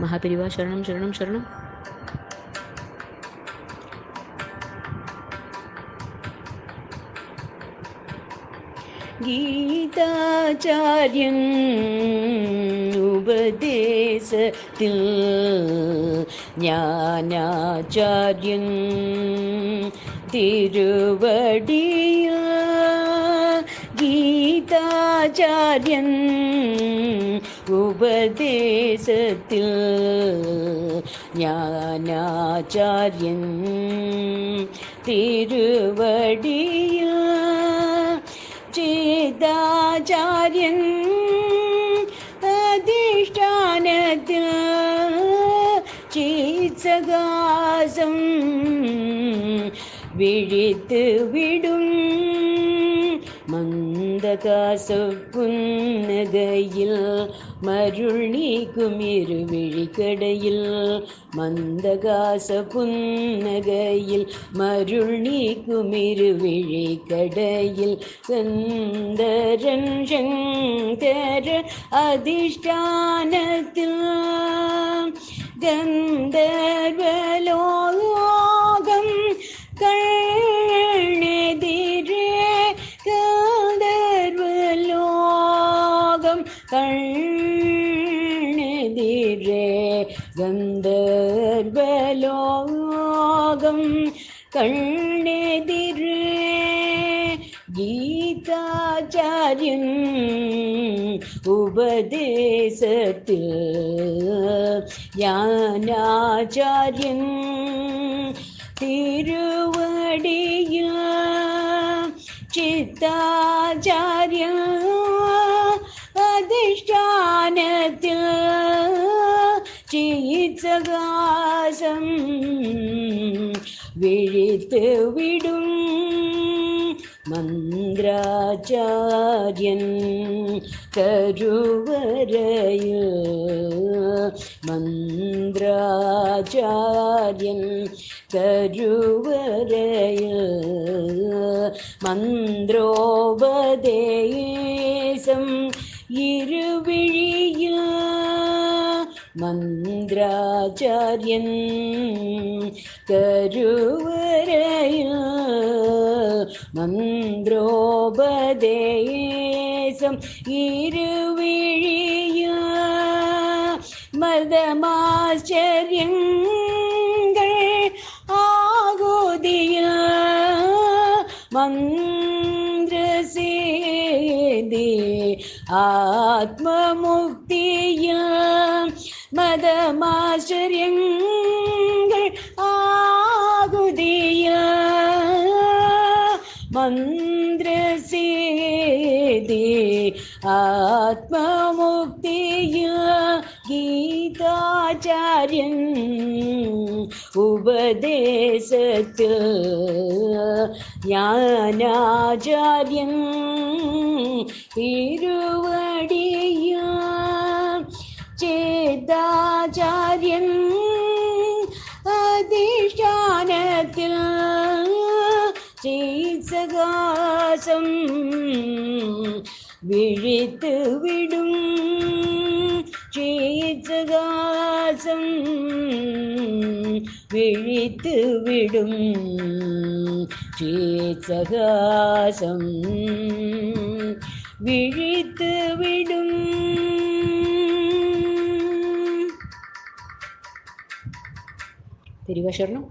மகாபிரிவா சரணம் சரணம் சரணம். கீதாச்சாரியன் உபதேசத்தில் ஞானாச்சாரியன் திருவடியில் கீதாச்சாரியன் உபதேசத்தில் ஞானாச்சாரியன் திருவடியில் சேதாச்சாரியன் அதிஷ்டானத்தில் சீத்சகாசம் விழித்து விடும் மந்தகாச புன்னகையில் மருள் நீக்கும் இருவிழிக்கடையில் மந்தகாச புன்னகையில் மருள் நீக்கும் இருவிழிக்கடையில் கந்தரன் சங்கர அதிஷ்டானத்தில் கந்தர்வலோகம் கண்ணெதிரே கந்தர்வலோகம் கண்ணெதிரே கந்தர்வலோகம் கண்ணெதிரே கீதாச்சாரியன் உபதேசத்தில் ஞானாச்சாரியன் திருவடியில் சித்தாச்சாரியன் அதிஷ்டானத்தில் சீத்சகாசம் விழித்து விடும் மந்திராச்சாரியன் கருவரையில் மந்திராச்சாரியன் கருவரையில் மந்திரோபதேசம் இருவிழியில் மந்திராச்சாரியன் கருவரையில் மந்திரோபதேசம் இருவிழியில் மதமாச்சரியங்கள் ஆகுதியில் மந்திரசேதி ஆத்மமுக்தியில் மதமாச்சரியங்கள் ஆகுதியில் மந்திரசேதி ஆத்மமுக்தியில் கீதாச்சாரியன் உபதேசத்தில் ஞானாச்சாரியன் திருவடியில் சேதாச்சாரியன் அதிஷ்டானத்தில் சீத்சகாசம் விழித்து விடும் சீத்சகாசம் விழித்து விடும் சீத்சகாசம் விழித்து விடும். பெரியவா சரணம்.